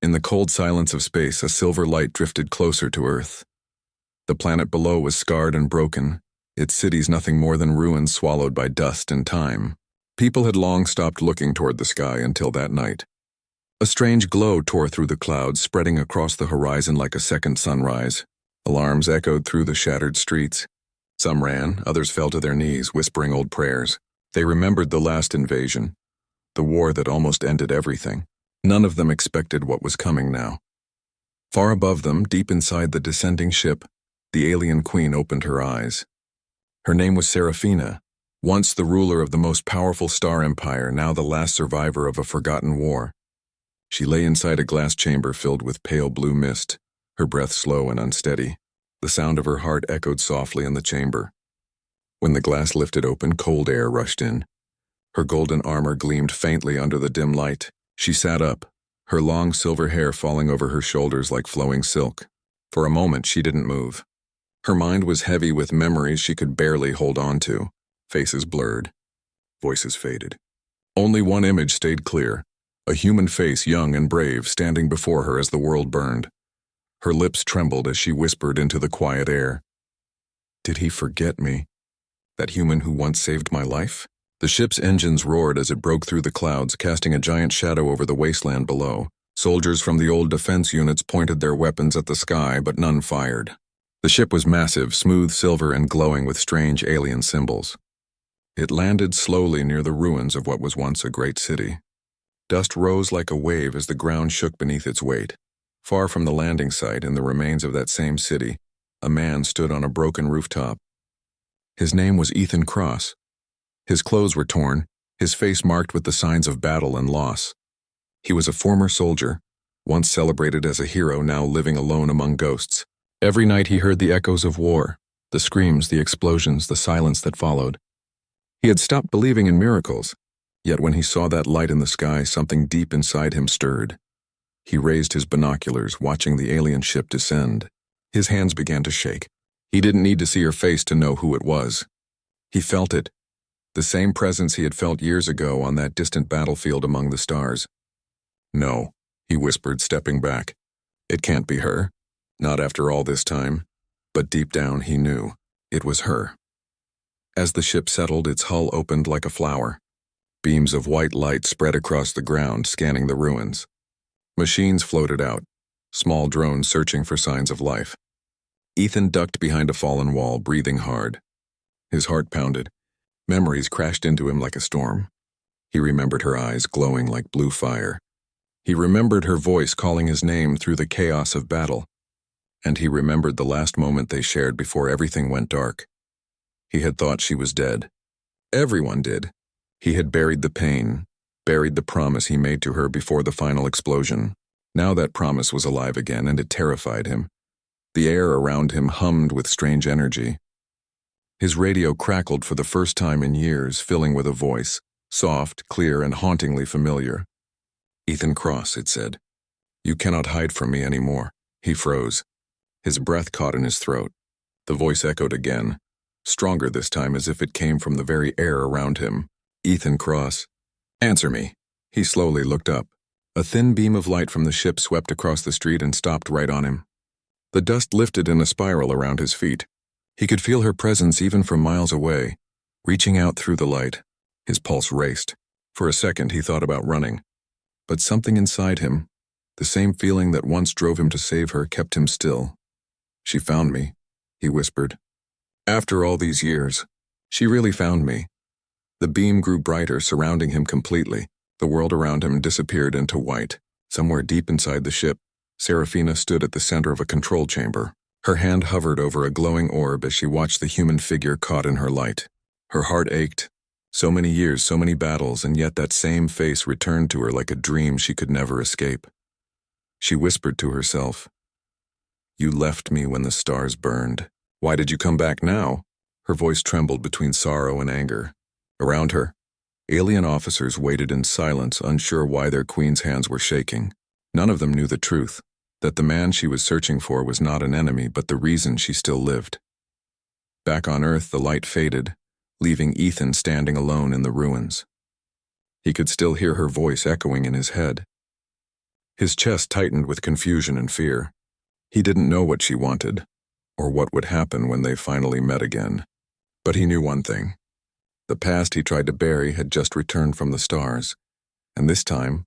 In the cold silence of space, a silver light drifted closer to Earth. The planet below was scarred and broken, its cities nothing more than ruins swallowed by dust and time. People had long stopped looking toward the sky until that night. A strange glow tore through the clouds, spreading across the horizon like a second sunrise. Alarms echoed through the shattered streets. Some ran, others fell to their knees, whispering old prayers. They remembered the last invasion, the war that almost ended everything. None of them expected what was coming now. Far above them, deep inside the descending ship, the alien queen opened her eyes. Her name was Seraphina, once the ruler of the most powerful star empire, now the last survivor of a forgotten war. She lay inside a glass chamber filled with pale blue mist, her breath slow and unsteady. The sound of her heart echoed softly in the chamber. When the glass lifted open, cold air rushed in. Her golden armor gleamed faintly under the dim light. She sat up, her long silver hair falling over her shoulders like flowing silk. For a moment, she didn't move. Her mind was heavy with memories she could barely hold on to. Faces blurred. Voices faded. Only one image stayed clear, a human face, young and brave, standing before her as the world burned. Her lips trembled as she whispered into the quiet air. Did he forget me? That human who once saved my life? The ship's engines roared as it broke through the clouds, casting a giant shadow over the wasteland below. Soldiers from the old defense units pointed their weapons at the sky, but none fired. The ship was massive, smooth silver and glowing with strange alien symbols. It landed slowly near the ruins of what was once a great city. Dust rose like a wave as the ground shook beneath its weight. Far from the landing site, in the remains of that same city, a man stood on a broken rooftop. His name was Ethan Cross. His clothes were torn, his face marked with the signs of battle and loss. He was a former soldier, once celebrated as a hero, now living alone among ghosts. Every night he heard the echoes of war, the screams, the explosions, the silence that followed. He had stopped believing in miracles, yet when he saw that light in the sky, something deep inside him stirred. He raised his binoculars, watching the alien ship descend. His hands began to shake. He didn't need to see her face to know who it was. He felt it, the same presence he had felt years ago on that distant battlefield among the stars. No, he whispered, stepping back. It can't be her. Not after all this time. But deep down he knew it was her. As the ship settled, its hull opened like a flower. Beams of white light spread across the ground, scanning the ruins. Machines floated out, small drones searching for signs of life. Ethan ducked behind a fallen wall, breathing hard. His heart pounded. Memories crashed into him like a storm. He remembered her eyes glowing like blue fire. He remembered her voice calling his name through the chaos of battle. And he remembered the last moment they shared before everything went dark. He had thought she was dead. Everyone did. He had buried the pain, buried the promise he made to her before the final explosion. Now that promise was alive again, and it terrified him. The air around him hummed with strange energy. His radio crackled for the first time in years, filling with a voice, soft, clear, and hauntingly familiar. Ethan Cross, it said. You cannot hide from me anymore. He froze. His breath caught in his throat. The voice echoed again, stronger this time, as if it came from the very air around him. Ethan Cross. Answer me. He slowly looked up. A thin beam of light from the ship swept across the street and stopped right on him. The dust lifted in a spiral around his feet. He could feel her presence even from miles away, reaching out through the light. His pulse raced. For a second he thought about running. But something inside him, the same feeling that once drove him to save her, kept him still. She found me, he whispered. After all these years, she really found me. The beam grew brighter, surrounding him completely. The world around him disappeared into white. Somewhere deep inside the ship, Seraphina stood at the center of a control chamber. Her hand hovered over a glowing orb as she watched the human figure caught in her light. Her heart ached. So many years, so many battles, and yet that same face returned to her like a dream she could never escape. She whispered to herself, You left me when the stars burned. Why did you come back now? Her voice trembled between sorrow and anger. Around her, alien officers waited in silence, unsure why their queen's hands were shaking. None of them knew the truth, that the man she was searching for was not an enemy, but the reason she still lived. Back on Earth, the light faded, leaving Ethan standing alone in the ruins. He could still hear her voice echoing in his head. His chest tightened with confusion and fear. He didn't know what she wanted, or what would happen when they finally met again. But he knew one thing. The past he tried to bury had just returned from the stars, and this time,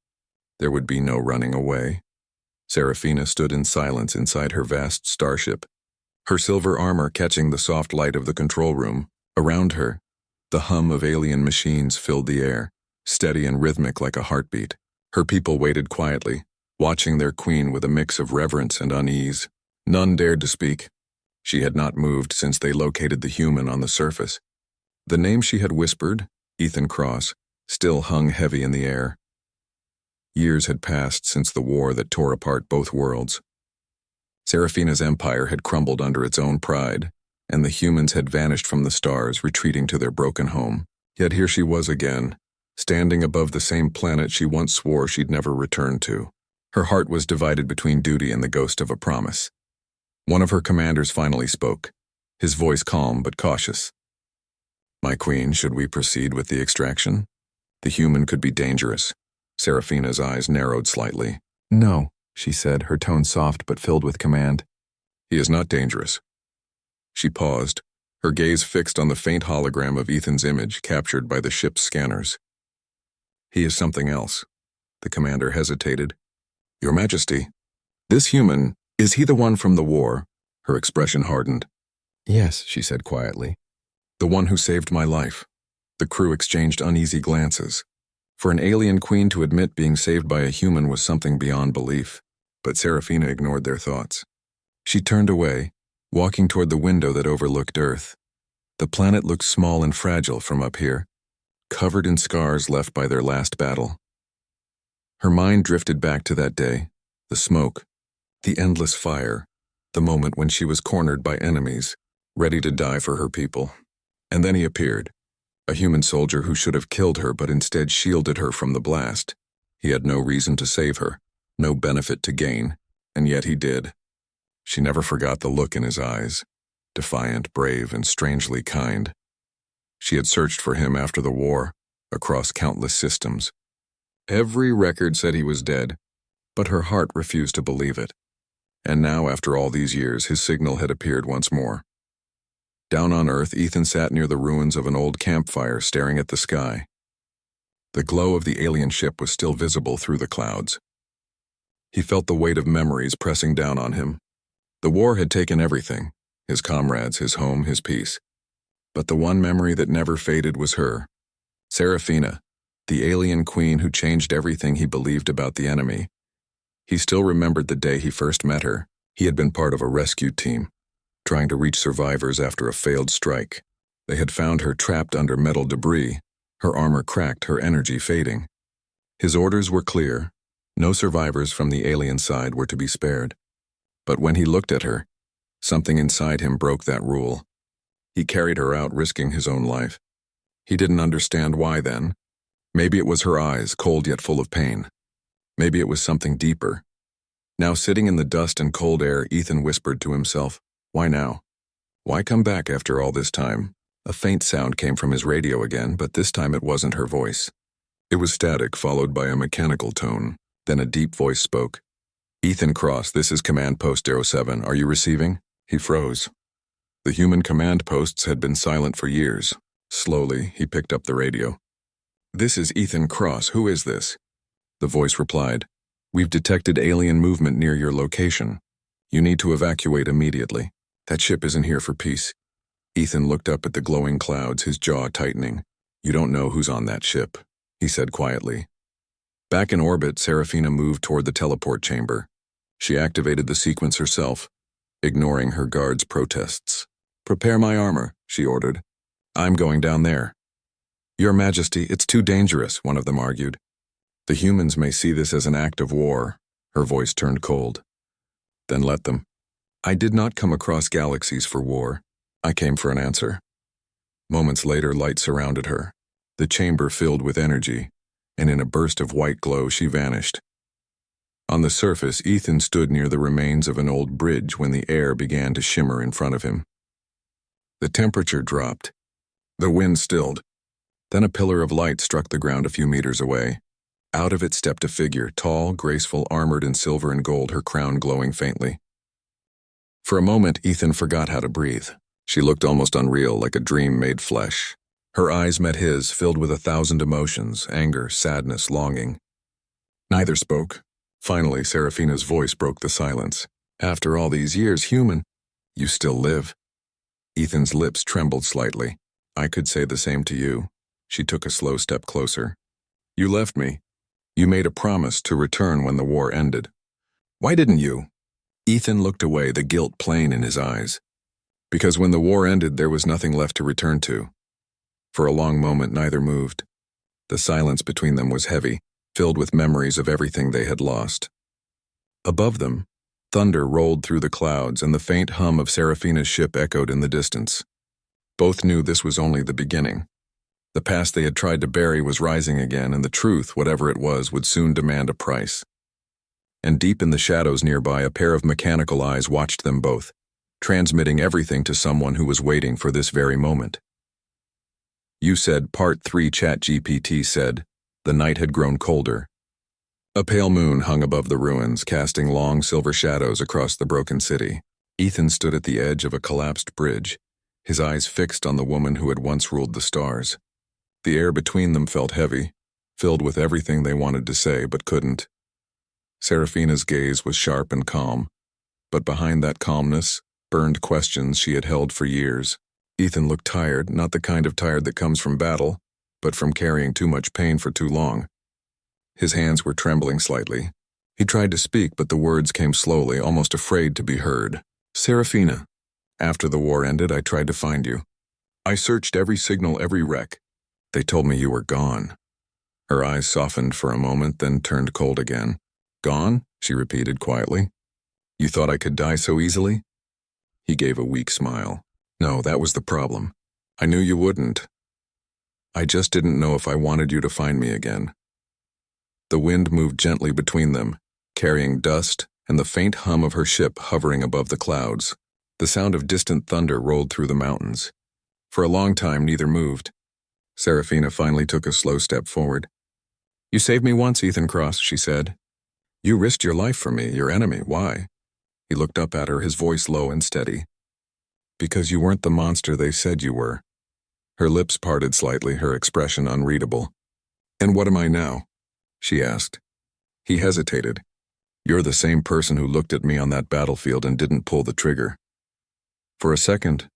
there would be no running away. Serafina stood in silence inside her vast starship, her silver armor catching the soft light of the control room. Around her, the hum of alien machines filled the air, steady and rhythmic like a heartbeat. Her people waited quietly, watching their queen with a mix of reverence and unease. None dared to speak. She had not moved since they located the human on the surface. The name she had whispered, Ethan Cross, still hung heavy in the air. Years had passed since the war that tore apart both worlds. Serafina's empire had crumbled under its own pride, and the humans had vanished from the stars, retreating to their broken home. Yet here she was again, standing above the same planet she once swore she'd never return to. Her heart was divided between duty and the ghost of a promise. One of her commanders finally spoke, his voice calm but cautious. "My queen, should we proceed with the extraction? The human could be dangerous." Serafina's eyes narrowed slightly. "No," she said, her tone soft but filled with command. "He is not dangerous." She paused, her gaze fixed on the faint hologram of Ethan's image captured by the ship's scanners. "He is something else." The commander hesitated. "Your Majesty, this human, is he the one from the war?" Her expression hardened. "Yes," she said quietly. "The one who saved my life." The crew exchanged uneasy glances. For an alien queen to admit being saved by a human was something beyond belief, but Serafina ignored their thoughts. She turned away, walking toward the window that overlooked Earth. The planet looked small and fragile from up here, covered in scars left by their last battle. Her mind drifted back to that day, the smoke, the endless fire, the moment when she was cornered by enemies, ready to die for her people. And then he appeared, a human soldier who should have killed her but instead shielded her from the blast. He had no reason to save her, no benefit to gain, and yet he did. She never forgot the look in his eyes, defiant, brave, and strangely kind. She had searched for him after the war, across countless systems. Every record said he was dead, but her heart refused to believe it. And now, after all these years, his signal had appeared once more. Down on Earth, Ethan sat near the ruins of an old campfire, staring at the sky. The glow of the alien ship was still visible through the clouds. He felt the weight of memories pressing down on him. The war had taken everything, his comrades, his home, his peace. But the one memory that never faded was her, Serafina, the alien queen who changed everything he believed about the enemy. He still remembered the day he first met her. He had been part of a rescue team, trying to reach survivors after a failed strike. They had found her trapped under metal debris, her armor cracked, her energy fading. His orders were clear. No survivors from the alien side were to be spared. But when he looked at her, something inside him broke that rule. He carried her out, risking his own life. He didn't understand why then. Maybe it was her eyes, cold yet full of pain. Maybe it was something deeper. Now sitting in the dust and cold air, Ethan whispered to himself, "Why now? Why come back after all this time?" A faint sound came from his radio again, but this time it wasn't her voice. It was static, followed by a mechanical tone. Then a deep voice spoke. "Ethan Cross, this is Command Post 07. Are you receiving?" He froze. The human command posts had been silent for years. Slowly, he picked up the radio. "This is Ethan Cross. Who is this?" The voice replied, "We've detected alien movement near your location. You need to evacuate immediately. That ship isn't here for peace." Ethan looked up at the glowing clouds, his jaw tightening. "You don't know who's on that ship," he said quietly. Back in orbit, Serafina moved toward the teleport chamber. She activated the sequence herself, ignoring her guards' protests. "Prepare my armor," she ordered. "I'm going down there." "Your Majesty, it's too dangerous," one of them argued. "The humans may see this as an act of war." Her voice turned cold. "Then let them. I did not come across galaxies for war. I came for an answer." Moments later, light surrounded her. The chamber filled with energy, and in a burst of white glow she vanished. On the surface, Ethan stood near the remains of an old bridge when the air began to shimmer in front of him. The temperature dropped. The wind stilled. Then a pillar of light struck the ground a few meters away. Out of it stepped a figure, tall, graceful, armored in silver and gold, her crown glowing faintly. For a moment, Ethan forgot how to breathe. She looked almost unreal, like a dream made flesh. Her eyes met his, filled with 1,000 emotions, anger, sadness, longing. Neither spoke. Finally, Serafina's voice broke the silence. "After all these years, human, you still live." Ethan's lips trembled slightly. "I could say the same to you." She took a slow step closer. "You left me. You made a promise to return when the war ended. Why didn't you?" Ethan looked away, the guilt plain in his eyes. "Because when the war ended, there was nothing left to return to." For a long moment, neither moved. The silence between them was heavy, filled with memories of everything they had lost. Above them, thunder rolled through the clouds, and the faint hum of Serafina's ship echoed in the distance. Both knew this was only the beginning. The past they had tried to bury was rising again, and the truth, whatever it was, would soon demand a price. And deep in the shadows nearby, a pair of mechanical eyes watched them both, transmitting everything to someone who was waiting for this very moment. "You said Part 3," ChatGPT said. The night had grown colder. A pale moon hung above the ruins, casting long silver shadows across the broken city. Ethan stood at the edge of a collapsed bridge, his eyes fixed on the woman who had once ruled the stars. The air between them felt heavy, filled with everything they wanted to say but couldn't. Serafina's gaze was sharp and calm, but behind that calmness burned questions she had held for years. Ethan looked tired, not the kind of tired that comes from battle, but from carrying too much pain for too long. His hands were trembling slightly. He tried to speak, but the words came slowly, almost afraid to be heard. "Serafina, after the war ended, I tried to find you. I searched every signal, every wreck. They told me you were gone." Her eyes softened for a moment, then turned cold again. "Gone?" she repeated quietly. "You thought I could die so easily?" He gave a weak smile. "No, that was the problem. I knew you wouldn't. I just didn't know if I wanted you to find me again." The wind moved gently between them, carrying dust and the faint hum of her ship hovering above the clouds. The sound of distant thunder rolled through the mountains. For a long time, neither moved. Serafina finally took a slow step forward. "You saved me once, Ethan Cross," she said. "You risked your life for me, your enemy. Why?" He looked up at her, his voice low and steady. "Because you weren't the monster they said you were." Her lips parted slightly, her expression unreadable. "And what am I now?" she asked. He hesitated. "You're the same person who looked at me on that battlefield and didn't pull the trigger." For a second,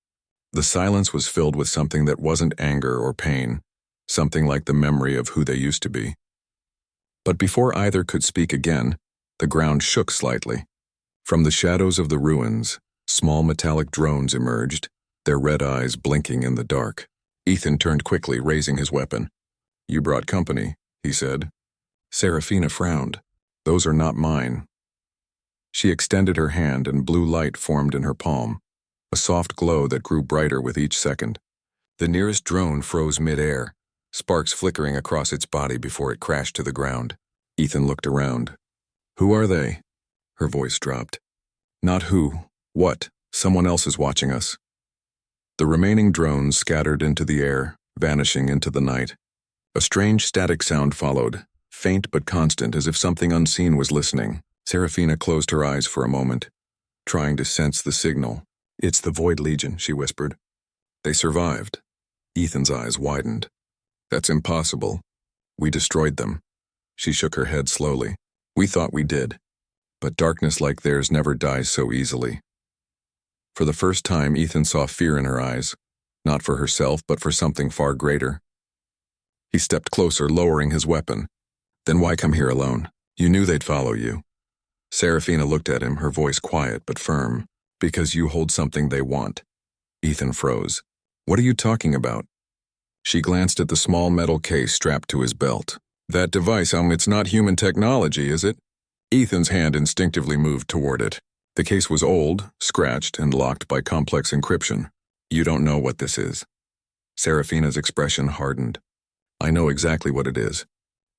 the silence was filled with something that wasn't anger or pain, something like the memory of who they used to be. But before either could speak again, the ground shook slightly. From the shadows of the ruins, small metallic drones emerged, their red eyes blinking in the dark. Ethan turned quickly, raising his weapon. "You brought company," he said. Serafina frowned. "Those are not mine." She extended her hand, and blue light formed in her palm, a soft glow that grew brighter with each second. The nearest drone froze mid-air, sparks flickering across its body before it crashed to the ground. Ethan looked around. "Who are they?" Her voice dropped. "Not who. What? Someone else is watching us." The remaining drones scattered into the air, vanishing into the night. A strange static sound followed, faint but constant, as if something unseen was listening. Serafina closed her eyes for a moment, trying to sense the signal. "It's the Void Legion," she whispered. "They survived." Ethan's eyes widened. "That's impossible. We destroyed them." She shook her head slowly. "We thought we did. But darkness like theirs never dies so easily." For the first time, Ethan saw fear in her eyes, not for herself, but for something far greater. He stepped closer, lowering his weapon. "Then why come here alone? You knew they'd follow you." Serafina looked at him, her voice quiet but firm. "Because you hold something they want." Ethan froze. "What are you talking about?" She glanced at the small metal case strapped to his belt. "That device, it's not human technology, is it?" Ethan's hand instinctively moved toward it. The case was old, scratched, and locked by complex encryption. "You don't know what this is." Serafina's expression hardened. "I know exactly what it is.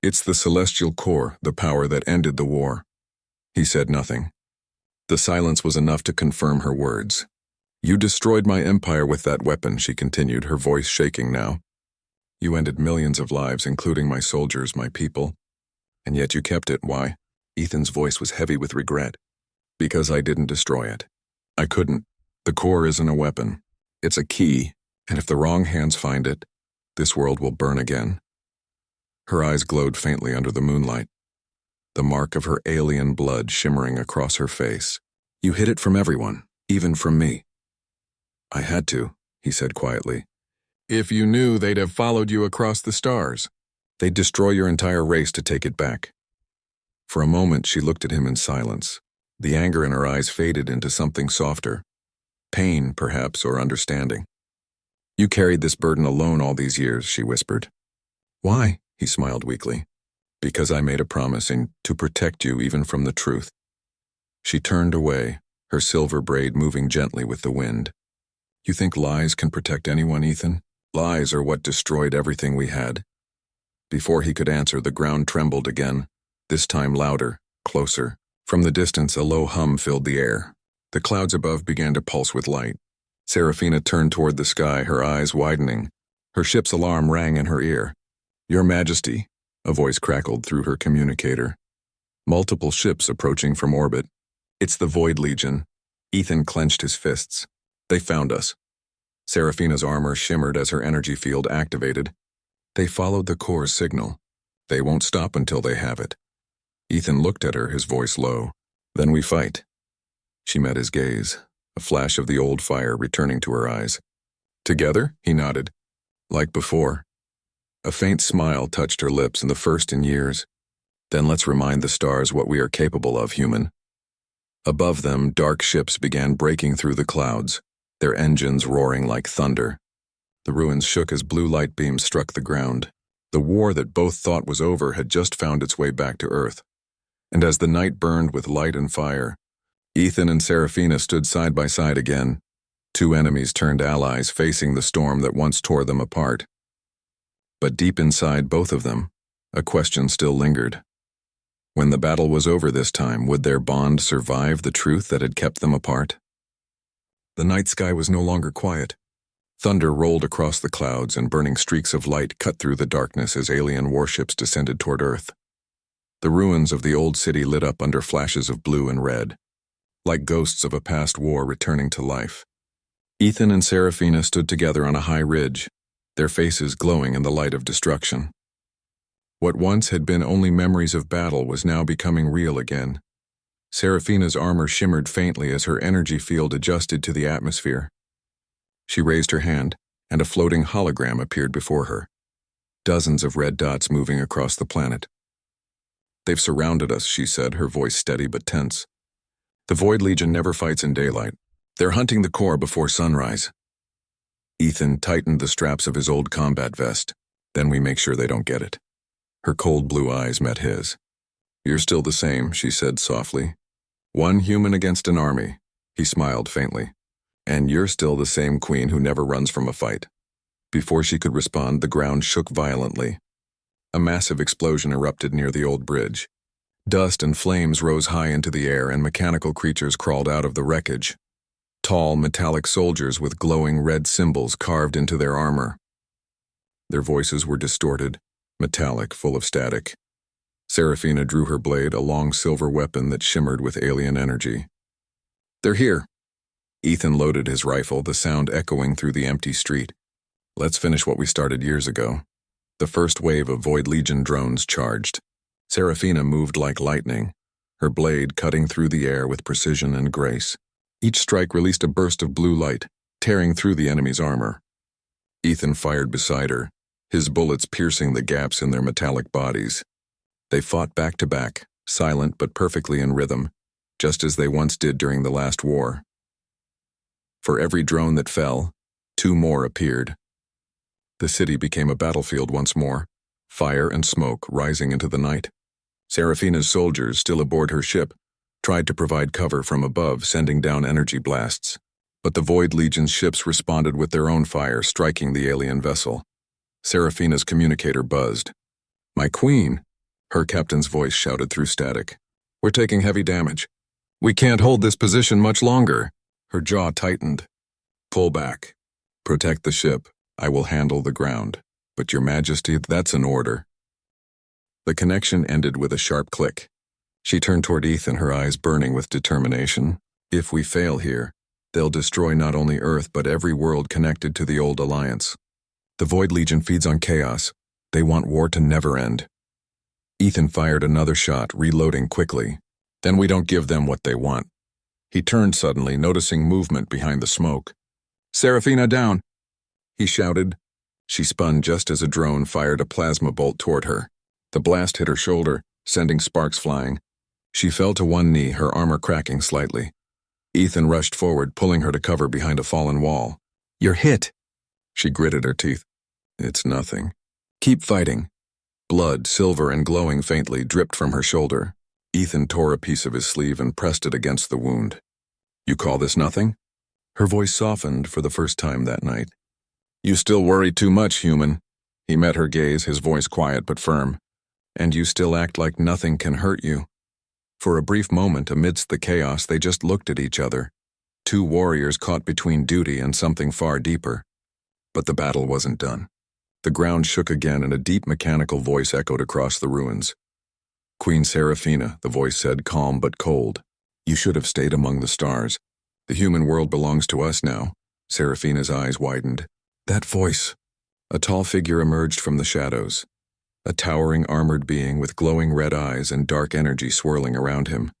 It's the celestial core, the power that ended the war." He said nothing. The silence was enough to confirm her words. "You destroyed my empire with that weapon," she continued, her voice shaking now. "You ended millions of lives, including my soldiers, my people. And yet you kept it. Why? Ethan's voice was heavy with regret. Because I didn't destroy it. I couldn't. The core isn't a weapon. It's a key, and if the wrong hands find it, this world will burn again. Her eyes glowed faintly under the moonlight, the mark of her alien blood shimmering across her face. You hid it from everyone, even from me. I had to, he said quietly. If you knew, they'd have followed you across the stars. They'd destroy your entire race to take it back. For a moment, she looked at him in silence. The anger in her eyes faded into something softer. Pain, perhaps, or understanding. You carried this burden alone all these years, she whispered. Why? He smiled weakly. Because I made a promise to protect you even from the truth. She turned away, her silver braid moving gently with the wind. You think lies can protect anyone, Ethan? Lies are what destroyed everything we had. Before he could answer, the ground trembled again, this time louder, closer. From the distance, a low hum filled the air. The clouds above began to pulse with light. Serafina turned toward the sky, her eyes widening. Her ship's alarm rang in her ear. Your Majesty, a voice crackled through her communicator. Multiple ships approaching from orbit. It's the Void Legion. Ethan clenched his fists. They found us. Serafina's armor shimmered as her energy field activated. They followed the core's signal. They won't stop until they have it. Ethan looked at her, his voice low. Then we fight. She met his gaze, a flash of the old fire returning to her eyes. Together? He nodded. Like before. A faint smile touched her lips, and the first in years. Then let's remind the stars what we are capable of, human. Above them, dark ships began breaking through the clouds, their engines roaring like thunder. The ruins shook as blue light beams struck the ground. The war that both thought was over had just found its way back to Earth. And as the night burned with light and fire, Ethan and Serafina stood side by side again, two enemies turned allies facing the storm that once tore them apart. But deep inside both of them, a question still lingered. When the battle was over this time, would their bond survive the truth that had kept them apart? The night sky was no longer quiet. Thunder rolled across the clouds, and burning streaks of light cut through the darkness as alien warships descended toward Earth. The ruins of the old city lit up under flashes of blue and red, like ghosts of a past war returning to life. Ethan and Serafina stood together on a high ridge, their faces glowing in the light of destruction. What once had been only memories of battle was now becoming real again. Serafina's armor shimmered faintly as her energy field adjusted to the atmosphere. She raised her hand, and a floating hologram appeared before her. Dozens of red dots moving across the planet. They've surrounded us, she said, her voice steady but tense. The Void Legion never fights in daylight. They're hunting the core before sunrise. Ethan tightened the straps of his old combat vest. Then we make sure they don't get it. Her cold blue eyes met his. You're still the same, she said softly. One human against an army. He smiled faintly. And you're still the same queen who never runs from a fight. Before she could respond, the ground shook violently. A massive explosion erupted near the old bridge. Dust and flames rose high into the air, and mechanical creatures crawled out of the wreckage. Tall, metallic soldiers with glowing red symbols carved into their armor. Their voices were distorted, metallic, full of static. Serafina drew her blade, a long silver weapon that shimmered with alien energy. They're here. Ethan loaded his rifle, the sound echoing through the empty street. Let's finish what we started years ago. The first wave of Void Legion drones charged. Serafina moved like lightning, her blade cutting through the air with precision and grace. Each strike released a burst of blue light, tearing through the enemy's armor. Ethan fired beside her, his bullets piercing the gaps in their metallic bodies. They fought back to back, silent but perfectly in rhythm, just as they once did during the last war. For every drone that fell, two more appeared. The city became a battlefield once more, fire and smoke rising into the night. Serafina's soldiers, still aboard her ship, tried to provide cover from above, sending down energy blasts. But the Void Legion's ships responded with their own fire, striking the alien vessel. Serafina's communicator buzzed. My queen, her captain's voice shouted through static. We're taking heavy damage. We can't hold this position much longer. Her jaw tightened. Pull back. Protect the ship. I will handle the ground. But Your Majesty, that's an order. The connection ended with a sharp click. She turned toward Ethan, her eyes burning with determination. If we fail here, they'll destroy not only Earth but every world connected to the old alliance. The Void Legion feeds on chaos. They want war to never end. Ethan fired another shot, reloading quickly. Then we don't give them what they want. He turned suddenly, noticing movement behind the smoke. "Serafina, down!" he shouted. She spun just as a drone fired a plasma bolt toward her. The blast hit her shoulder, sending sparks flying. She fell to one knee, her armor cracking slightly. Ethan rushed forward, pulling her to cover behind a fallen wall. "You're hit!" She gritted her teeth. "It's nothing. Keep fighting." Blood, silver and glowing faintly, dripped from her shoulder. Ethan tore a piece of his sleeve and pressed it against the wound. "You call this nothing?" Her voice softened for the first time that night. "You still worry too much, human." He met her gaze, his voice quiet but firm. "And you still act like nothing can hurt you." For a brief moment, amidst the chaos, they just looked at each other. Two warriors caught between duty and something far deeper. But the battle wasn't done. The ground shook again and a deep mechanical voice echoed across the ruins. "Queen Serafina," the voice said, calm but cold. "You should have stayed among the stars. The human world belongs to us now." Serafina's eyes widened. "That voice." A tall figure emerged from the shadows. A towering armored being with glowing red eyes and dark energy swirling around him.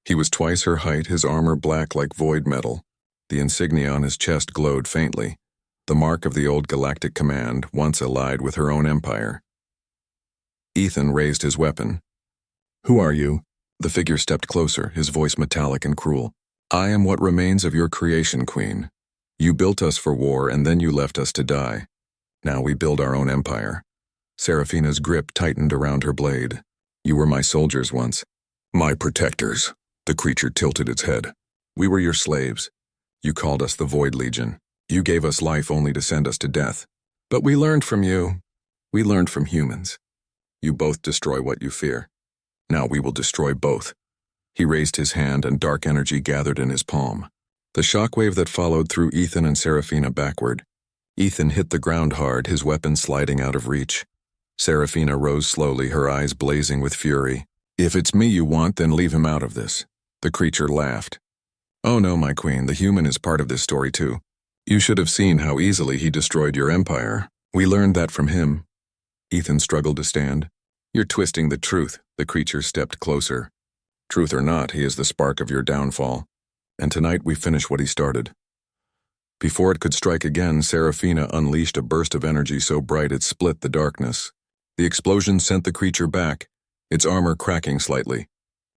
He was twice her height, his armor black like void metal. The insignia on his chest glowed faintly, the mark of the old galactic command, once allied with her own empire. Ethan raised his weapon. "Who are you?" The figure stepped closer, his voice metallic and cruel. "I am what remains of your creation, Queen. You built us for war and then you left us to die. Now we build our own empire." Serafina's grip tightened around her blade. "You were my soldiers once." "My protectors." The creature tilted its head. "We were your slaves. You called us the Void Legion. You gave us life only to send us to death. But we learned from you. We learned from humans. You both destroy what you fear. Now we will destroy both." He raised his hand and dark energy gathered in his palm. The shockwave that followed threw Ethan and Serafina backward. Ethan hit the ground hard, his weapon sliding out of reach. Serafina rose slowly, her eyes blazing with fury. "If it's me you want, then leave him out of this." The creature laughed. "Oh no, my queen, the human is part of this story too. You should have seen how easily he destroyed your empire. We learned that from him." Ethan struggled to stand. "You're twisting the truth." The creature stepped closer. "Truth or not, he is the spark of your downfall. And tonight we finish what he started." Before it could strike again, Serafina unleashed a burst of energy so bright it split the darkness. The explosion sent the creature back, its armor cracking slightly.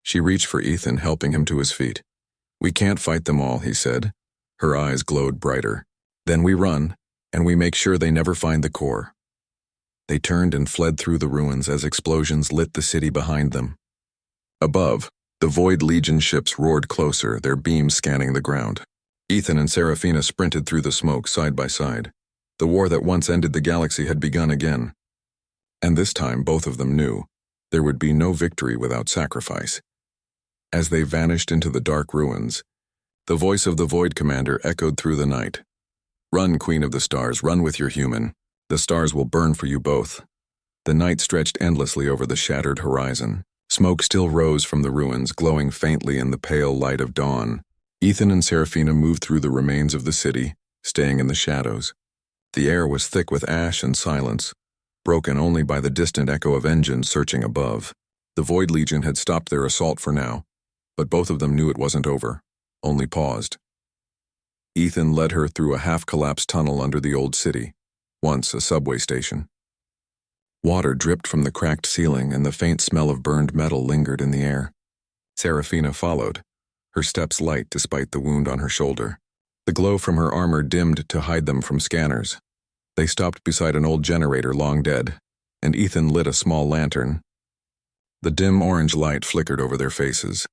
She reached for Ethan, helping him to his feet. "We can't fight them all," he said. Her eyes glowed brighter. "Then we run, and we make sure they never find the core." They turned and fled through the ruins as explosions lit the city behind them. Above, the Void Legion ships roared closer, their beams scanning the ground. Ethan and Serafina sprinted through the smoke side by side. The war that once ended the galaxy had begun again. And this time both of them knew there would be no victory without sacrifice. As they vanished into the dark ruins, the voice of the Void Commander echoed through the night. "Run, Queen of the Stars, run with your human. The stars will burn for you both." The night stretched endlessly over the shattered horizon. Smoke still rose from the ruins, glowing faintly in the pale light of dawn. Ethan and Serafina moved through the remains of the city, staying in the shadows. The air was thick with ash and silence, broken only by the distant echo of engines searching above. The Void Legion had stopped their assault for now, but both of them knew it wasn't over, only paused. Ethan led her through a half-collapsed tunnel under the old city, once a subway station. Water dripped from the cracked ceiling and the faint smell of burned metal lingered in the air. Serafina followed, her steps light despite the wound on her shoulder. The glow from her armor dimmed to hide them from scanners. They stopped beside an old generator long dead, and Ethan lit a small lantern. The dim orange light flickered over their faces.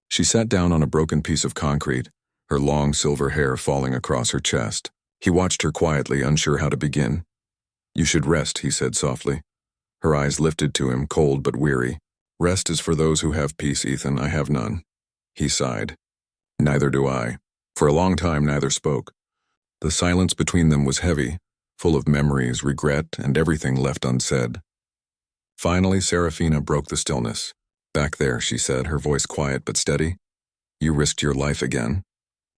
She sat down on a broken piece of concrete, her long silver hair falling across her chest. He watched her quietly, unsure how to begin. "You should rest," he said softly. Her eyes lifted to him, cold but weary. "Rest is for those who have peace, Ethan. I have none." He sighed. "Neither do I." For a long time neither spoke. The silence between them was heavy, full of memories, regret, and everything left unsaid. Finally, Serafina broke the stillness. "Back there," she said, her voice quiet but steady. "You risked your life again.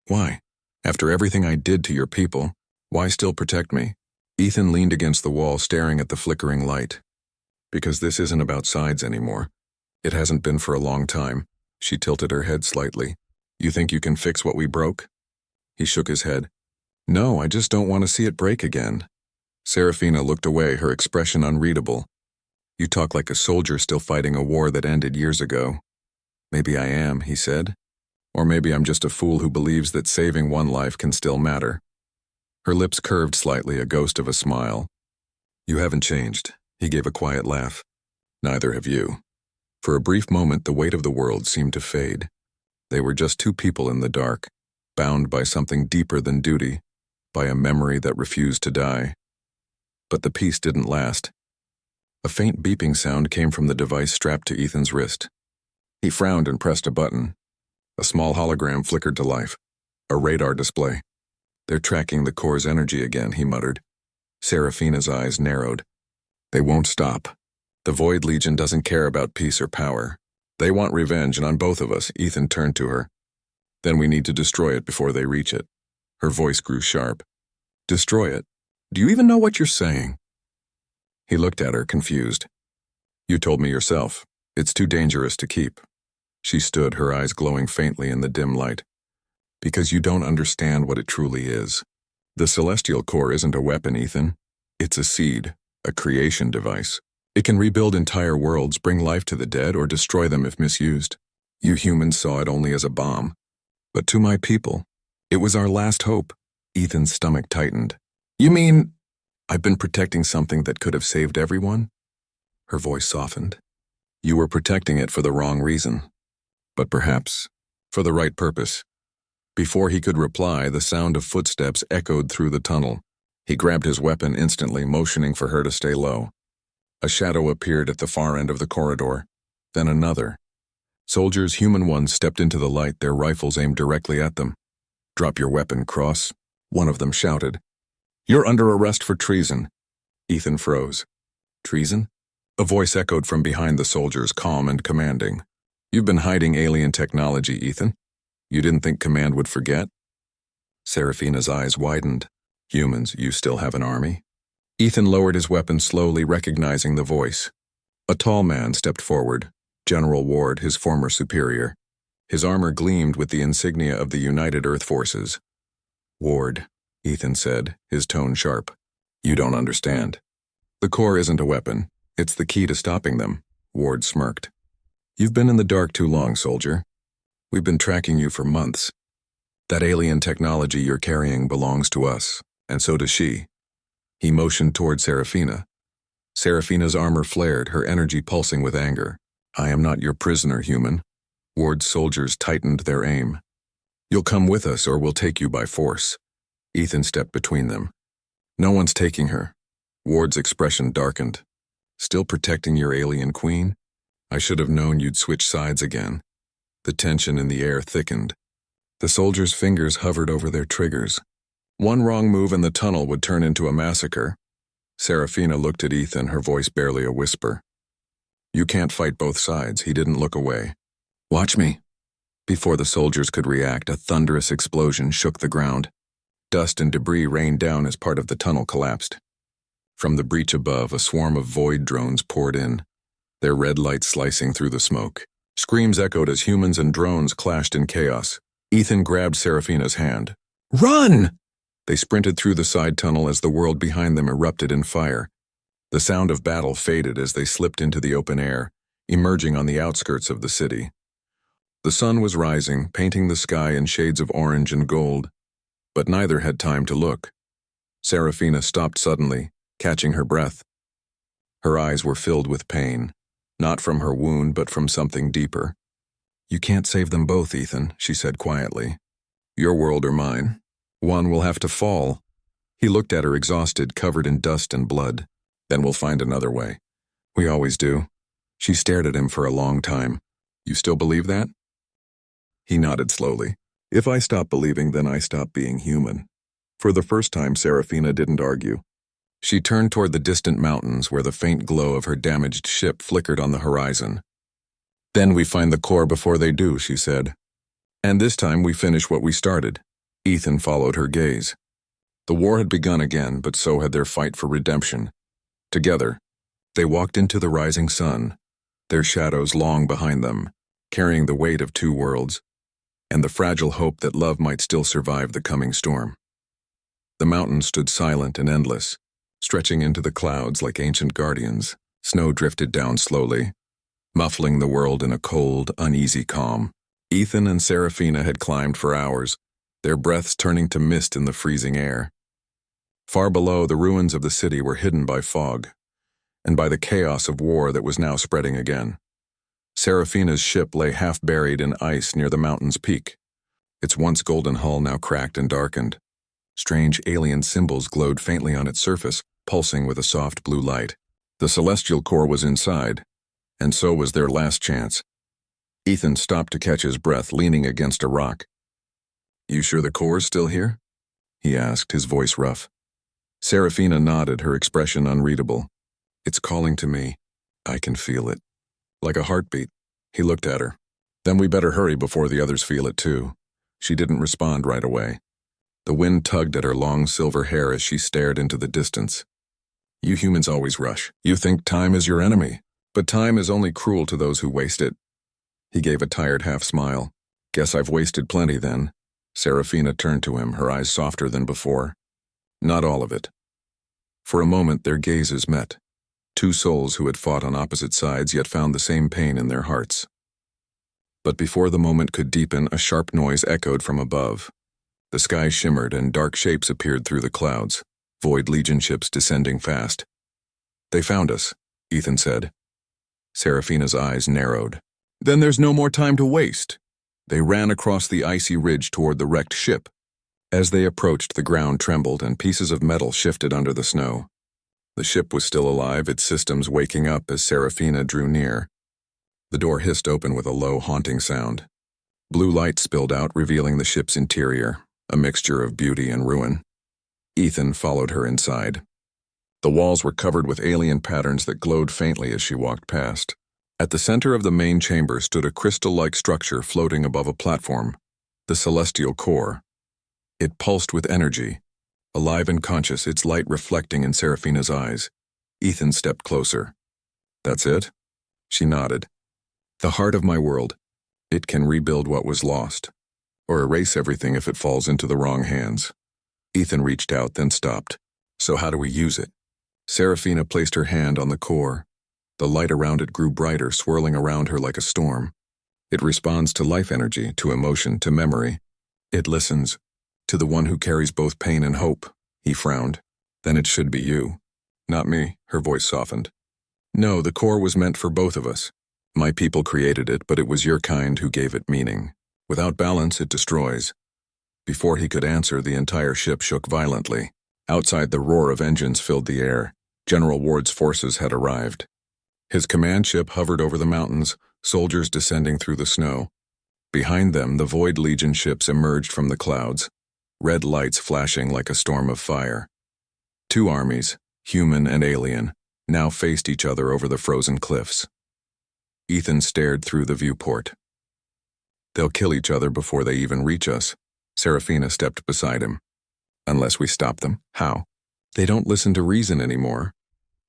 Why? After everything I did to your people, why still protect me?" Ethan leaned against the wall, staring at the flickering light. "Because this isn't about sides anymore. It hasn't been for a long time." She tilted her head slightly. "You think you can fix what we broke?" He shook his head. "No, I just don't want to see it break again." Serafina looked away, her expression unreadable. "You talk like a soldier still fighting a war that ended years ago." "Maybe I am," he said. "Or maybe I'm just a fool who believes that saving one life can still matter." Her lips curved slightly, a ghost of a smile. "You haven't changed." He gave a quiet laugh. "Neither have you." For a brief moment, the weight of the world seemed to fade. They were just two people in the dark, bound by something deeper than duty, by a memory that refused to die. But the peace didn't last. A faint beeping sound came from the device strapped to Ethan's wrist. He frowned and pressed a button. A small hologram flickered to life. A radar display. "They're tracking the core's energy again," he muttered. Serafina's eyes narrowed. "They won't stop. The Void Legion doesn't care about peace or power. They want revenge, and on both of us." Ethan turned to her. "Then we need to destroy it before they reach it." Her voice grew sharp. "Destroy it? Do you even know what you're saying?" He looked at her, confused. "You told me yourself. It's too dangerous to keep." She stood, her eyes glowing faintly in the dim light. "Because you don't understand what it truly is. The Celestial Core isn't a weapon, Ethan. It's a seed, a creation device. It can rebuild entire worlds, bring life to the dead, or destroy them if misused. You humans saw it only as a bomb. But to my people, it was our last hope." Ethan's stomach tightened. "You mean I've been protecting something that could have saved everyone?" Her voice softened. "You were protecting it for the wrong reason. But perhaps for the right purpose." Before he could reply, the sound of footsteps echoed through the tunnel. He grabbed his weapon instantly, motioning for her to stay low. A shadow appeared at the far end of the corridor, then another. Soldiers, human ones, stepped into the light, their rifles aimed directly at them. "Drop your weapon, Cross," one of them shouted. "You're under arrest for treason." Ethan froze. "Treason?" A voice echoed from behind the soldiers, calm and commanding. "You've been hiding alien technology, Ethan. You didn't think Command would forget?" Serafina's eyes widened. "Humans, you still have an army?" Ethan lowered his weapon slowly, recognizing the voice. A tall man stepped forward, General Ward, his former superior. His armor gleamed with the insignia of the United Earth Forces. "Ward," Ethan said, his tone sharp. "You don't understand. The core isn't a weapon. It's the key to stopping them." Ward smirked. "You've been in the dark too long, soldier. We've been tracking you for months. That alien technology you're carrying belongs to us, and so does she." He motioned toward Serafina. Serafina's armor flared, her energy pulsing with anger. "I am not your prisoner, human." Ward's soldiers tightened their aim. "You'll come with us or we'll take you by force." Ethan stepped between them. "No one's taking her." Ward's expression darkened. "Still protecting your alien queen? I should have known you'd switch sides again." The tension in the air thickened. The soldiers' fingers hovered over their triggers. One wrong move and the tunnel would turn into a massacre. Serafina looked at Ethan, her voice barely a whisper. "You can't fight both sides." He didn't look away. "Watch me." Before the soldiers could react, a thunderous explosion shook the ground. Dust and debris rained down as part of the tunnel collapsed. From the breach above, a swarm of void drones poured in, their red lights slicing through the smoke. Screams echoed as humans and drones clashed in chaos. Ethan grabbed Serafina's hand. "Run!" They sprinted through the side tunnel as the world behind them erupted in fire. The sound of battle faded as they slipped into the open air, emerging on the outskirts of the city. The sun was rising, painting the sky in shades of orange and gold, but neither had time to look. Serafina stopped suddenly, catching her breath. Her eyes were filled with pain, not from her wound but from something deeper. "You can't save them both, Ethan," she said quietly. "Your world or mine. One will have to fall." He looked at her, exhausted, covered in dust and blood. "Then we'll find another way. We always do." She stared at him for a long time. "You still believe that?" He nodded slowly. "If I stop believing, then I stop being human." For the first time, Serafina didn't argue. She turned toward the distant mountains where the faint glow of her damaged ship flickered on the horizon. "Then we find the core before they do," she said. "And this time we finish what we started." Ethan followed her gaze. The war had begun again, but so had their fight for redemption. Together, they walked into the rising sun, their shadows long behind them, carrying the weight of two worlds, and the fragile hope that love might still survive the coming storm. The mountains stood silent and endless, stretching into the clouds like ancient guardians. Snow drifted down slowly, muffling the world in a cold, uneasy calm. Ethan and Serafina had climbed for hours, their breaths turning to mist in the freezing air. Far below, the ruins of the city were hidden by fog, and by the chaos of war that was now spreading again. Serafina's ship lay half-buried in ice near the mountain's peak, its once golden hull now cracked and darkened. Strange alien symbols glowed faintly on its surface, pulsing with a soft blue light. The celestial core was inside, and so was their last chance. Ethan stopped to catch his breath, leaning against a rock. "You sure the core's still here?" he asked, his voice rough. Serafina nodded, her expression unreadable. "It's calling to me. I can feel it. Like a heartbeat." He looked at her. "Then we better hurry before the others feel it too." She didn't respond right away. The wind tugged at her long silver hair as she stared into the distance. "You humans always rush. You think time is your enemy, but time is only cruel to those who waste it." He gave a tired half-smile. "Guess I've wasted plenty then." Serafina turned to him, her eyes softer than before. "Not all of it." For a moment their gazes met. Two souls who had fought on opposite sides yet found the same pain in their hearts. But before the moment could deepen, a sharp noise echoed from above. The sky shimmered and dark shapes appeared through the clouds, void legion ships descending fast. "They found us," Ethan said. Serafina's eyes narrowed. "Then there's no more time to waste." They ran across the icy ridge toward the wrecked ship. As they approached, the ground trembled and pieces of metal shifted under the snow. The ship was still alive, its systems waking up as Serafina drew near. The door hissed open with a low, haunting sound. Blue light spilled out, revealing the ship's interior, a mixture of beauty and ruin. Ethan followed her inside. The walls were covered with alien patterns that glowed faintly as she walked past. At the center of the main chamber stood a crystal-like structure floating above a platform, the celestial core. It pulsed with energy, alive and conscious, its light reflecting in Serafina's eyes. Ethan stepped closer. "That's it?" She nodded. "The heart of my world. It can rebuild what was lost, or erase everything if it falls into the wrong hands." Ethan reached out, then stopped. "So how do we use it?" Serafina placed her hand on the core. The light around it grew brighter, swirling around her like a storm. "It responds to life energy, to emotion, to memory. It listens. To the one who carries both pain and hope." He frowned. "Then it should be you." "Not me," her voice softened. "No, the core was meant for both of us. My people created it, but it was your kind who gave it meaning. Without balance, it destroys." Before he could answer, the entire ship shook violently. Outside, the roar of engines filled the air. General Ward's forces had arrived. His command ship hovered over the mountains, soldiers descending through the snow. Behind them, the Void Legion ships emerged from the clouds, red lights flashing like a storm of fire. Two armies, human and alien, now faced each other over the frozen cliffs. Ethan stared through the viewport. "They'll kill each other before they even reach us." Serafina stepped beside him. "Unless we stop them. How?" "They don't listen to reason anymore."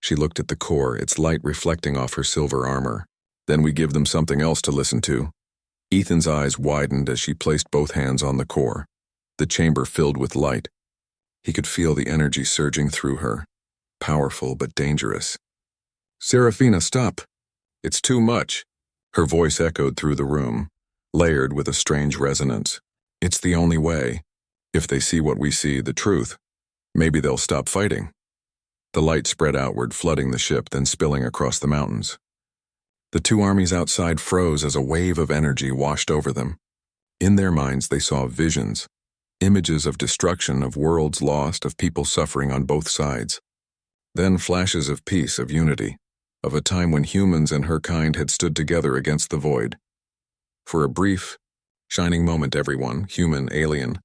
She looked at the core, its light reflecting off her silver armor. "Then we give them something else to listen to." Ethan's eyes widened as she placed both hands on the core. The chamber filled with light. He could feel the energy surging through her, powerful but dangerous. "Serafina, stop. It's too much." Her voice echoed through the room, layered with a strange resonance. "It's the only way. If they see what we see, the truth, maybe they'll stop fighting." The light spread outward, flooding the ship, then spilling across the mountains. The two armies outside froze as a wave of energy washed over them. In their minds, they saw visions, images of destruction, of worlds lost, of people suffering on both sides. Then flashes of peace, of unity, of a time when humans and her kind had stood together against the void. For a brief, shining moment, everyone, human, alien,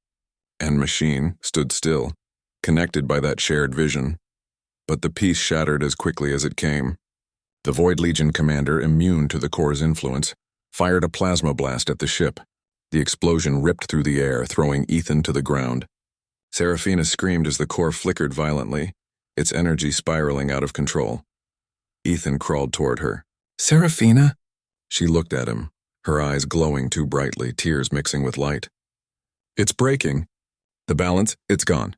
and machine, stood still, connected by that shared vision. but the peace shattered as quickly as it came. The Void Legion commander, immune to the core's influence, fired a plasma blast at the ship. The explosion ripped through the air, throwing Ethan to the ground. Seraphina screamed as the core flickered violently, its energy spiraling out of control. Ethan crawled toward her. "Seraphina?" She looked at him, her eyes glowing too brightly, tears mixing with light. "It's breaking. The balance, it's gone."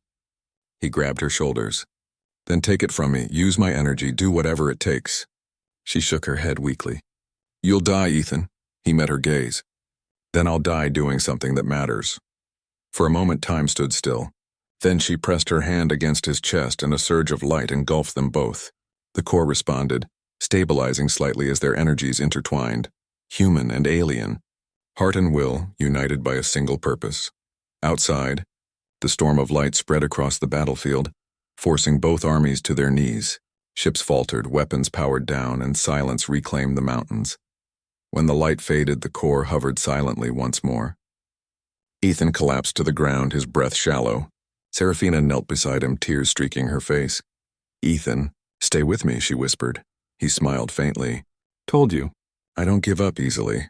He grabbed her shoulders. "Then take it from me, use my energy, do whatever it takes." She shook her head weakly. "You'll die, Ethan." He met her gaze. "Then I'll die doing something that matters." For a moment time stood still. Then she pressed her hand against his chest and a surge of light engulfed them both. The core responded, stabilizing slightly as their energies intertwined, human and alien, heart and will united by a single purpose. Outside, the storm of light spread across the battlefield, forcing both armies to their knees. Ships faltered, weapons powered down, and silence reclaimed the mountains. When the light faded, the core hovered silently once more. Ethan collapsed to the ground, his breath shallow. Seraphina knelt beside him, tears streaking her face. "Ethan, stay with me," she whispered. He smiled faintly. "Told you, I don't give up easily."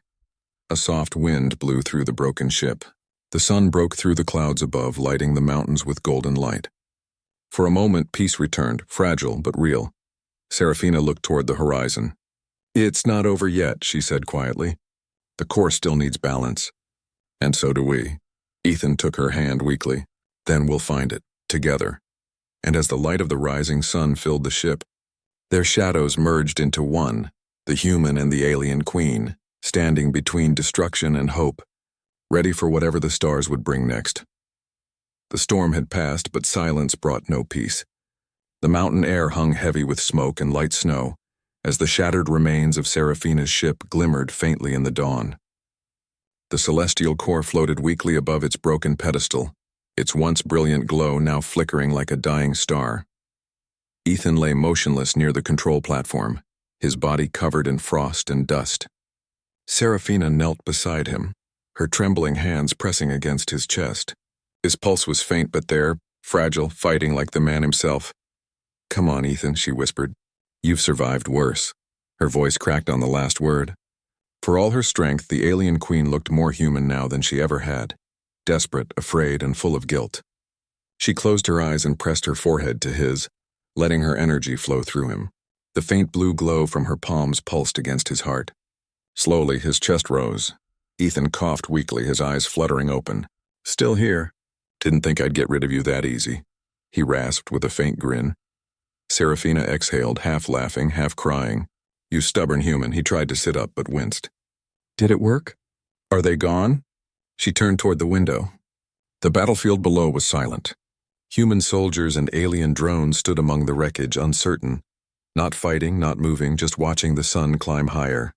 A soft wind blew through the broken ship. The sun broke through the clouds above, lighting the mountains with golden light. For a moment, peace returned, fragile but real. Seraphina looked toward the horizon. "It's not over yet," she said quietly. "The core still needs balance. And so do we." Ethan took her hand weakly. "Then we'll find it, together." And as the light of the rising sun filled the ship, their shadows merged into one, the human and the alien queen, standing between destruction and hope, ready for whatever the stars would bring next. The storm had passed, but silence brought no peace. The mountain air hung heavy with smoke and light snow, as the shattered remains of Seraphina's ship glimmered faintly in the dawn. The celestial core floated weakly above its broken pedestal, its once brilliant glow now flickering like a dying star. Ethan lay motionless near the control platform, his body covered in frost and dust. Seraphina knelt beside him, her trembling hands pressing against his chest. His pulse was faint but there, fragile, fighting like the man himself. "Come on, Ethan," she whispered. "You've survived worse." Her voice cracked on the last word. For all her strength, the alien queen looked more human now than she ever had, desperate, afraid, and full of guilt. She closed her eyes and pressed her forehead to his, letting her energy flow through him. The faint blue glow from her palms pulsed against his heart. Slowly, his chest rose. Ethan coughed weakly, his eyes fluttering open. "Still here. Didn't think I'd get rid of you that easy," he rasped with a faint grin. Seraphina exhaled, half laughing, half crying. "You stubborn human." He tried to sit up but winced. "Did it work? Are they gone?" She turned toward the window. The battlefield below was silent. Human soldiers and alien drones stood among the wreckage, uncertain, not fighting, not moving, just watching the sun climb higher.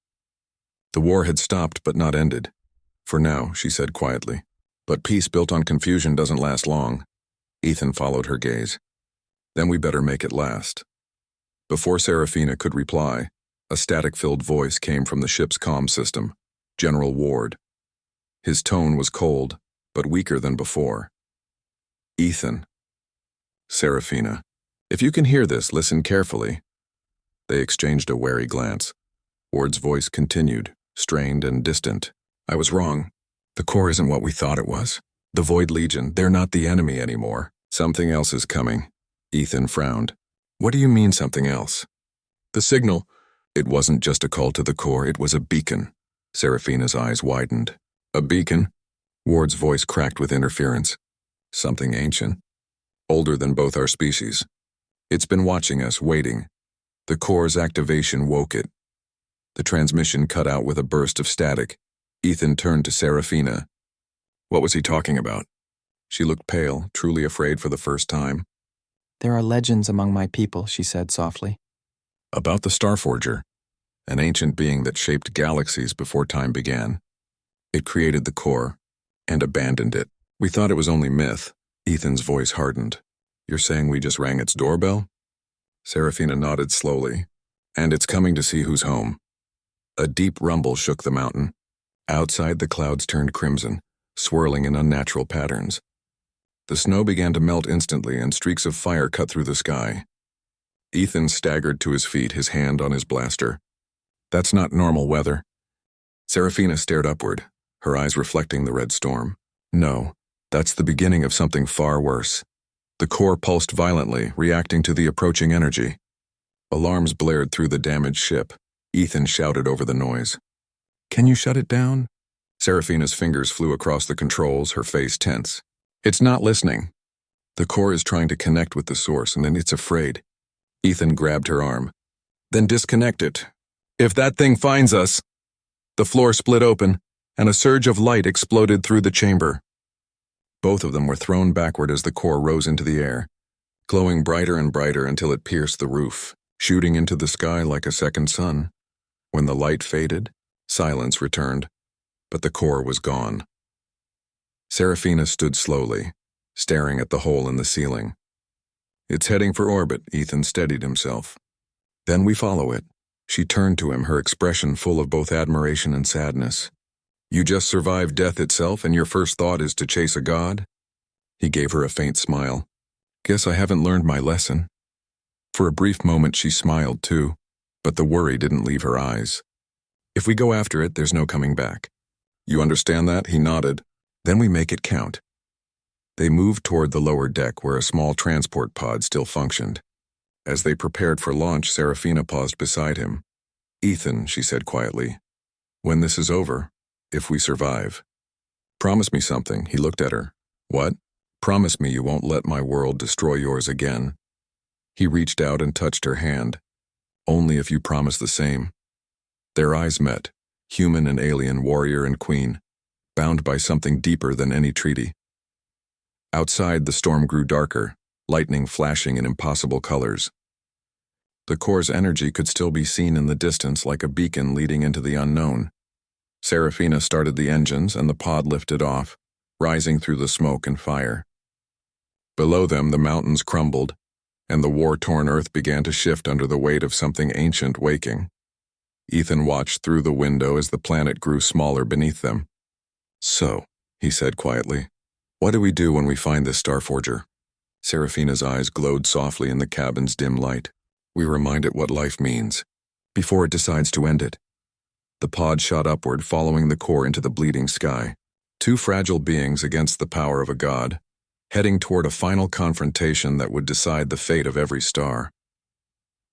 The war had stopped but not ended. "For now," she said quietly. "But peace built on confusion doesn't last long." Ethan followed her gaze. "Then we better make it last." Before Seraphina could reply, a static-filled voice came from the ship's comm system, General Ward. His tone was cold, but weaker than before. "Ethan." "Seraphina. If you can hear this, listen carefully." They exchanged a wary glance. Ward's voice continued, strained and distant. "I was wrong. The core isn't what we thought it was. The Void Legion, they're not the enemy anymore. Something else is coming." Ethan frowned. "What do you mean, something else?" "The signal. It wasn't just a call to the core, it was a beacon." Seraphina's eyes widened. "A beacon?" Ward's voice cracked with interference. "Something ancient. Older than both our species. It's been watching us, waiting. The core's activation woke it." The transmission cut out with a burst of static. Ethan turned to Seraphina. "What was he talking about?" She looked pale, truly afraid for the first time. "There are legends among my people," she said softly. "About the Starforger, an ancient being that shaped galaxies before time began. It created the core, and abandoned it. We thought it was only myth." Ethan's voice hardened. "You're saying we just rang its doorbell?" Seraphina nodded slowly. "And it's coming to see who's home." A deep rumble shook the mountain. Outside, the clouds turned crimson, swirling in unnatural patterns. The snow began to melt instantly, and streaks of fire cut through the sky. Ethan staggered to his feet, his hand on his blaster. That's not normal weather. Seraphina stared upward, her eyes reflecting the red storm. No, that's the beginning of something far worse. The core pulsed violently, reacting to the approaching energy. Alarms blared through the damaged ship. Ethan shouted over the noise. Can you shut it down? Seraphina's fingers flew across the controls, her face tense. It's not listening. The core is trying to connect with the source, and then it's afraid. Ethan grabbed her arm. Then disconnect it. If that thing finds us... The floor split open, and a surge of light exploded through the chamber. Both of them were thrown backward as the core rose into the air, glowing brighter and brighter until it pierced the roof, shooting into the sky like a second sun. When the light faded, silence returned, but the core was gone. Seraphina stood slowly, staring at the hole in the ceiling. It's heading for orbit, Ethan steadied himself. Then we follow it. She turned to him, her expression full of both admiration and sadness. You just survived death itself, and your first thought is to chase a god? He gave her a faint smile. Guess I haven't learned my lesson. For a brief moment she smiled too, but the worry didn't leave her eyes. If we go after it, there's no coming back. You understand that? He nodded. Then we make it count. They moved toward the lower deck where a small transport pod still functioned. As they prepared for launch, Seraphina paused beside him. Ethan, she said quietly, when this is over, if we survive, promise me something. He looked at her. What? Promise me you won't let my world destroy yours again. He reached out and touched her hand. Only if you promise the same. Their eyes met, human and alien, warrior and queen, bound by something deeper than any treaty. Outside, the storm grew darker, lightning flashing in impossible colors. The core's energy could still be seen in the distance like a beacon leading into the unknown. Seraphina started the engines and the pod lifted off, rising through the smoke and fire. Below them, the mountains crumbled, and the war-torn earth began to shift under the weight of something ancient waking. Ethan watched through the window as the planet grew smaller beneath them. So, he said quietly, what do we do when we find this Starforger? Seraphina's eyes glowed softly in the cabin's dim light. We remind it what life means, before it decides to end it. The pod shot upward, following the core into the bleeding sky. Two fragile beings against the power of a god, heading toward a final confrontation that would decide the fate of every star.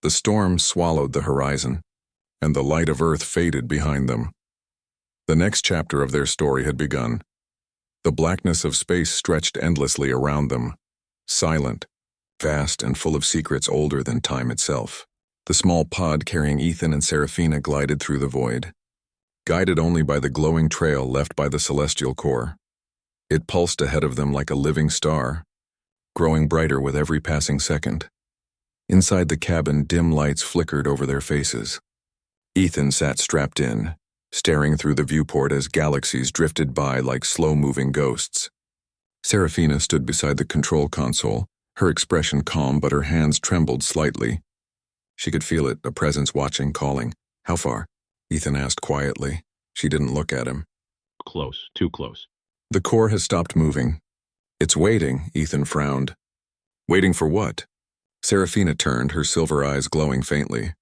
The storm swallowed the horizon, and the light of Earth faded behind them. The next chapter of their story had begun. The blackness of space stretched endlessly around them, silent, vast and full of secrets older than time itself. The small pod carrying Ethan and Seraphina glided through the void, guided only by the glowing trail left by the celestial core. It pulsed ahead of them like a living star, growing brighter with every passing second. Inside the cabin, dim lights flickered over their faces. Ethan sat strapped in, staring through the viewport as galaxies drifted by like slow-moving ghosts. Seraphina stood beside the control console, her expression calm but her hands trembled slightly. She could feel it, a presence watching, calling. How far? Ethan asked quietly. She didn't look at him. Close, too close. The core has stopped moving. It's waiting, Ethan frowned. Waiting for what? Seraphina turned, her silver eyes glowing faintly.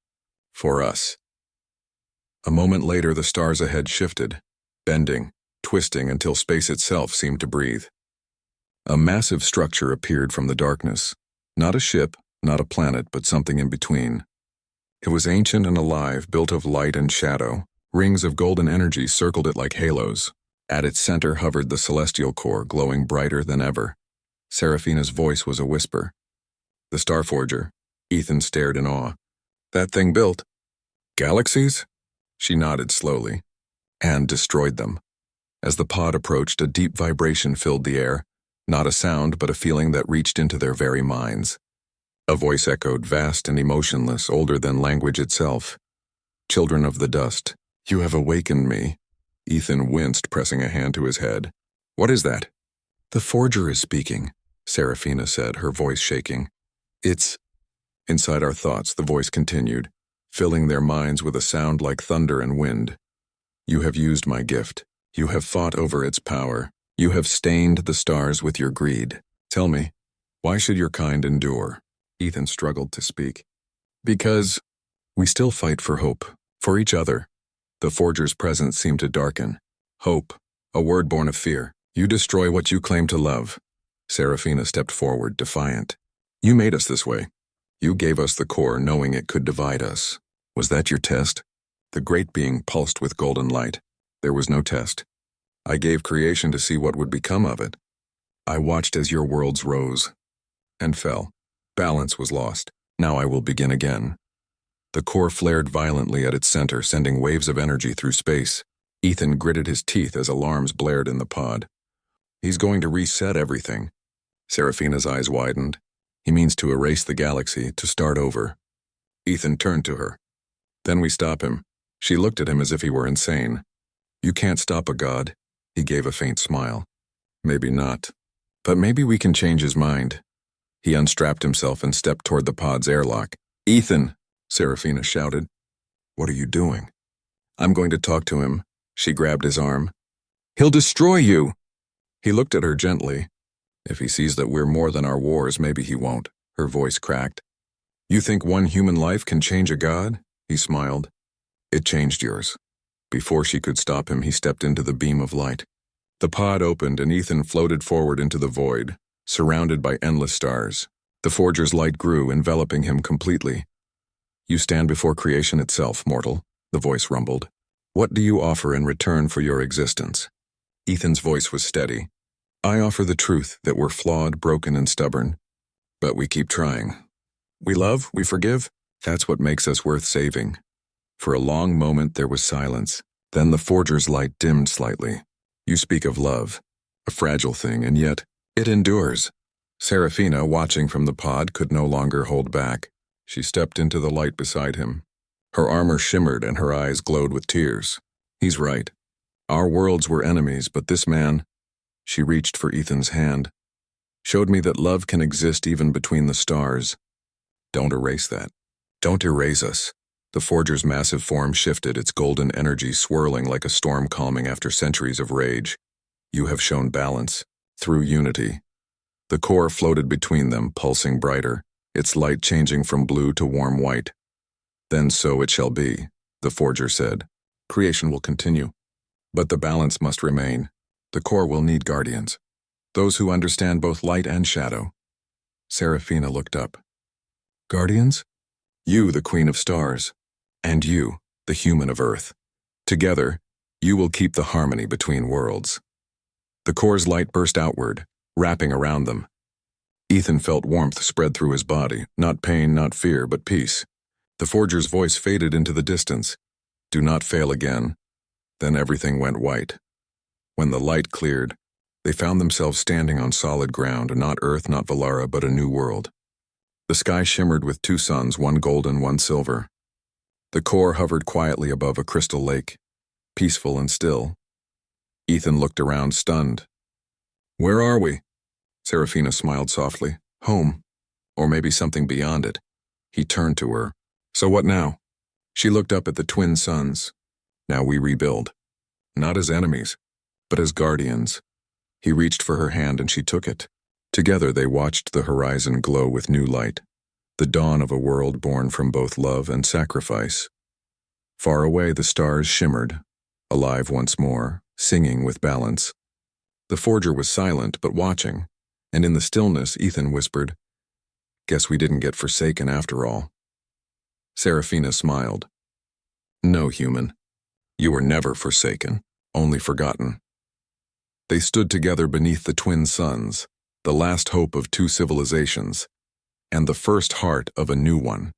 For us. A moment later, the stars ahead shifted, bending, twisting until space itself seemed to breathe. A massive structure appeared from the darkness. Not a ship, not a planet, but something in between. It was ancient and alive, built of light and shadow. Rings of golden energy circled it like halos. At its center hovered the celestial core, glowing brighter than ever. Seraphina's voice was a whisper. The Starforger. Ethan stared in awe. That thing built galaxies? She nodded slowly. And destroyed them. As the pod approached, a deep vibration filled the air. Not a sound, but a feeling that reached into their very minds. A voice echoed, vast and emotionless, older than language itself. Children of the dust, you have awakened me. Ethan winced, pressing a hand to his head. What is that? The Forger is speaking, Seraphina said, her voice shaking. It's... Inside our thoughts, the voice continued, filling their minds with a sound like thunder and wind. You have used my gift. You have fought over its power. You have stained the stars with your greed. Tell me, why should your kind endure? Ethan struggled to speak. Because we still fight for hope, for each other. The Forger's presence seemed to darken. Hope, a word born of fear. You destroy what you claim to love. Serafina stepped forward, defiant. You made us this way. You gave us the core knowing it could divide us. Was that your test? The great being pulsed with golden light. There was no test. I gave creation to see what would become of it. I watched as your worlds rose and fell. Balance was lost. Now I will begin again. The core flared violently at its center, sending waves of energy through space. Ethan gritted his teeth as alarms blared in the pod. He's going to reset everything. Serafina's eyes widened. He means to erase the galaxy, to start over. Ethan turned to her. Then we stop him. She looked at him as if he were insane. You can't stop a god. He gave a faint smile. Maybe not. But maybe we can change his mind. He unstrapped himself and stepped toward the pod's airlock. Ethan, Serafina shouted. What are you doing? I'm going to talk to him. She grabbed his arm. He'll destroy you. He looked at her gently. If he sees that we're more than our wars, maybe he won't. Her voice cracked. You think one human life can change a god? He smiled. It changed yours. Before she could stop him, he stepped into the beam of light. The pod opened and Ethan floated forward into the void, surrounded by endless stars. The Forger's light grew, enveloping him completely. You stand before creation itself, mortal, the voice rumbled. What do you offer in return for your existence? Ethan's voice was steady. I offer the truth that we're flawed, broken, and stubborn. But we keep trying. We love, we forgive. That's what makes us worth saving. For a long moment there was silence. Then the Forger's light dimmed slightly. You speak of love, a fragile thing, and yet it endures. Serafina, watching from the pod, could no longer hold back. She stepped into the light beside him. Her armor shimmered and her eyes glowed with tears. He's right. Our worlds were enemies, but this man, she reached for Ethan's hand, showed me that love can exist even between the stars. Don't erase that. Don't erase us. The Forger's massive form shifted, its golden energy swirling like a storm calming after centuries of rage. You have shown balance, through unity. The core floated between them, pulsing brighter, its light changing from blue to warm white. Then so it shall be, the Forger said. Creation will continue. But the balance must remain. The core will need guardians. Those who understand both light and shadow. Serafina looked up. Guardians? You, the Queen of Stars. And you, the human of Earth. Together, you will keep the harmony between worlds. The core's light burst outward, wrapping around them. Ethan felt warmth spread through his body, not pain, not fear, but peace. The Forger's voice faded into the distance. Do not fail again. Then everything went white. When the light cleared, they found themselves standing on solid ground, not Earth, not Valara, but a new world. The sky shimmered with two suns, one golden, one silver. The core hovered quietly above a crystal lake, peaceful and still. Ethan looked around, stunned. Where are we? Serafina smiled softly. Home. Or maybe something beyond it. He turned to her. So what now? She looked up at the twin suns. Now we rebuild. Not as enemies, but as guardians. He reached for her hand and she took it. Together they watched the horizon glow with new light. The dawn of a world born from both love and sacrifice. Far away the stars shimmered, alive once more, singing with balance. The Forger was silent but watching, and in the stillness Ethan whispered, Guess we didn't get forsaken after all. Serafina smiled. No, human. You were never forsaken, only forgotten. They stood together beneath the twin suns, the last hope of two civilizations, and the first heart of a new one.